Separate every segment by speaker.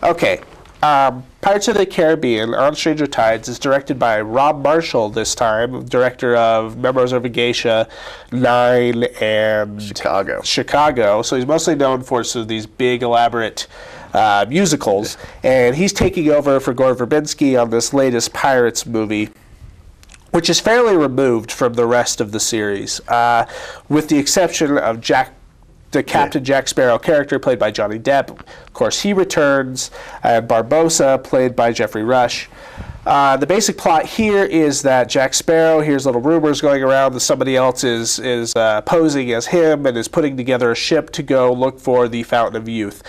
Speaker 1: Okay. Pirates of the Caribbean on Stranger Tides is directed by Rob Marshall this time, director of Memoirs of a Geisha, 9, and Chicago. So he's mostly known for sort of these big, elaborate musicals. And he's taking over for Gore Verbinski on this latest Pirates movie, which is fairly removed from the rest of the series, with the exception of the Captain Jack Sparrow character, played by Johnny Depp. Of course, he returns. Barbossa, played by Geoffrey Rush. The basic plot here is that Jack Sparrow hears little rumors going around that somebody else is posing as him and is putting together a ship to go look for the Fountain of Youth.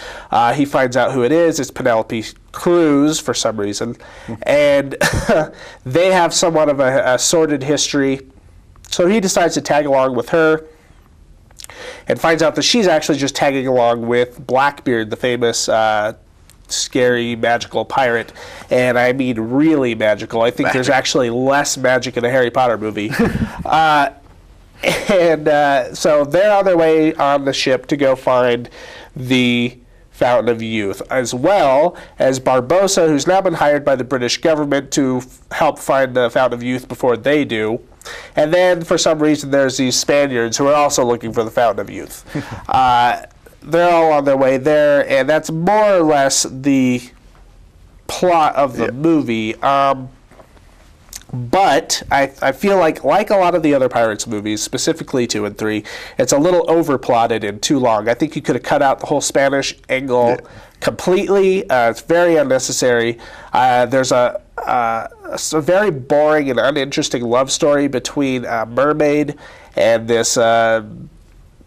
Speaker 1: He finds out who it is. It's Penelope Cruz, for some reason. And they have somewhat of a sordid history. So he decides to tag along with her, and finds out that she's actually just tagging along with Blackbeard, the famous scary magical pirate. And I mean really magical. I think there's actually less magic in a Harry Potter movie. So they're on their way on the ship to go find the Fountain of Youth, as well as Barbossa, who's now been hired by the British government to help find the Fountain of Youth before they do. And then, for some reason, there's these Spaniards who are also looking for the Fountain of Youth. They're all on their way there, and that's more or less the plot of the movie. But I feel like a lot of the other Pirates movies, specifically 2 and 3, it's a little overplotted and too long. I think you could have cut out the whole Spanish angle completely. It's very unnecessary. There's a very boring and uninteresting love story between a mermaid and this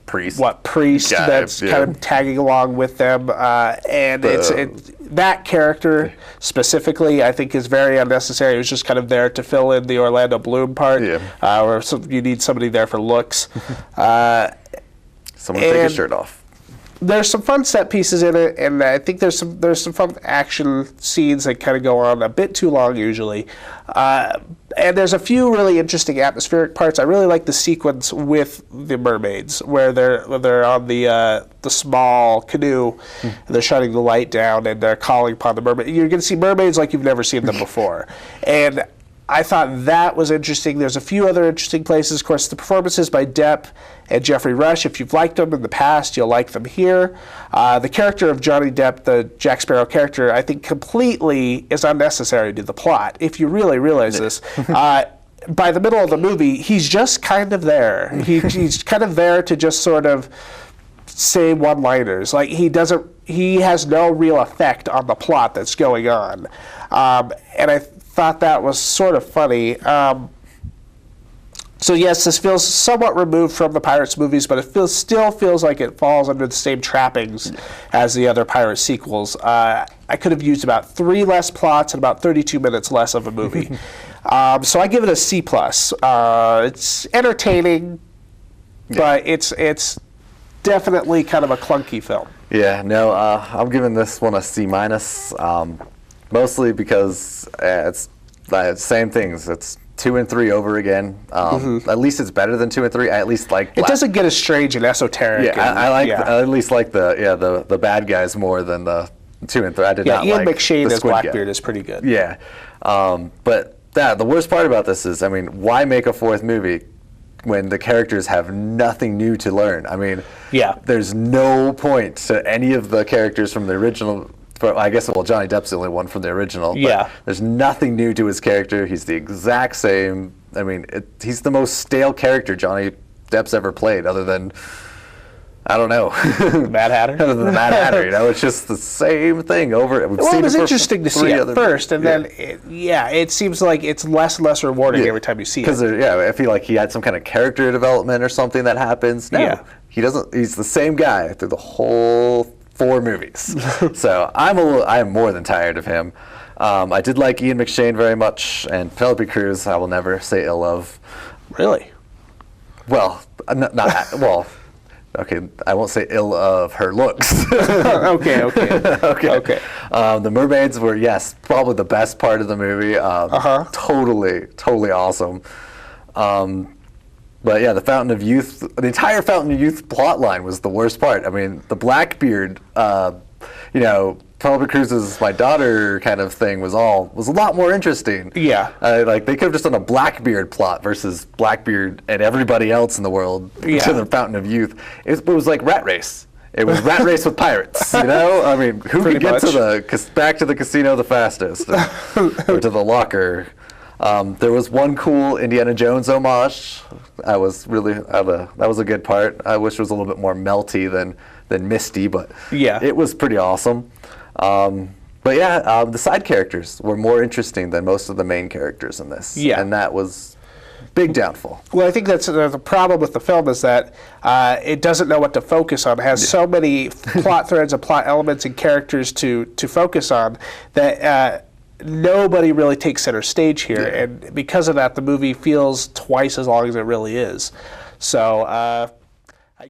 Speaker 1: priest that's kind of tagging along with them, and that character specifically I think is very unnecessary. It was just kind of there to fill in the Orlando Bloom part, where you need somebody there for looks.
Speaker 2: Someone take his shirt off.
Speaker 1: There's some fun set pieces in it, and I think there's some fun action scenes that kind of go on a bit too long usually. And there's a few really interesting atmospheric parts. I really like the sequence with the mermaids, where they're on the small canoe, and they're shutting the light down, and they're calling upon the mermaid. You're going to see mermaids like you've never seen them before, and I thought that was interesting. There's a few other interesting places. Of course, the performances by Depp and Geoffrey Rush, if you've liked them in the past, you'll like them here. The character of Johnny Depp, the Jack Sparrow character, I think completely is unnecessary to the plot, if you really realize this. By the middle of the movie, he's just kind of there. He's kind of there to just sort of say one-liners. Like, he has no real effect on the plot that's going on. And I thought that was sort of funny. So yes, this feels somewhat removed from the Pirates movies, but it still feels like it falls under the same trappings as the other Pirates sequels. I could have used about 3 less plots and about 32 minutes less of a movie. So I give it a C+. It's entertaining, but it's definitely kind of a clunky film.
Speaker 2: Yeah, no, I'm giving this one a C-. Mostly because it's the same things. It's 2 and 3 over again. At least it's better than 2 and 3. I at least like.
Speaker 1: It doesn't get as strange and esoteric.
Speaker 2: Yeah, I at least like the bad guys more than the 2 and 3. I did not
Speaker 1: Ian
Speaker 2: like
Speaker 1: McShane as Blackbeard
Speaker 2: guy.
Speaker 1: is pretty good.
Speaker 2: Yeah, but the worst part about this is, I mean, why make a 4th movie when the characters have nothing new to learn? I mean, there's no point to any of the characters from the original. I guess, Johnny Depp's the only one from the original. But there's nothing new to his character. He's the exact same. I mean, he's the most stale character Johnny Depp's ever played, other than, I don't know.
Speaker 1: Mad Hatter?
Speaker 2: Other than the Mad Hatter, it's just the same thing over.
Speaker 1: It was interesting to see at first, and then, it seems like it's less and less rewarding every time you see it.
Speaker 2: Because, I feel like he had some kind of character development or something that happens. No, he doesn't. He's the same guy through the whole 4 movies. So I am more than tired of him. I did like Ian McShane very much, and Penelope Cruz I will never say ill of.
Speaker 1: Really?
Speaker 2: Well, well, okay, I won't say ill of her looks.
Speaker 1: Okay.
Speaker 2: The mermaids were, probably the best part of the movie. Totally awesome. But the Fountain of Youth, the entire Fountain of Youth plot line was the worst part. I mean, the Blackbeard you know, Penelope Cruz's My Daughter kind of thing was a lot more interesting.
Speaker 1: Yeah.
Speaker 2: Like, they could have just done a Blackbeard plot versus Blackbeard and everybody else in the world to the Fountain of Youth. It was like Rat Race. It was Rat Race with pirates, you know? I mean, who could get back to the casino the fastest, or to the locker? There was one cool Indiana Jones homage. That was a good part. I wish it was a little bit more melty than misty, but it was pretty awesome. But yeah, the side characters were more interesting than most of the main characters in this. Yeah. And that was big downfall.
Speaker 1: Well, I think that's the problem with the film is that it doesn't know what to focus on. It has so many plot threads and plot elements and characters to focus on that nobody really takes center stage here. And because of that, the movie feels twice as long as it really is. So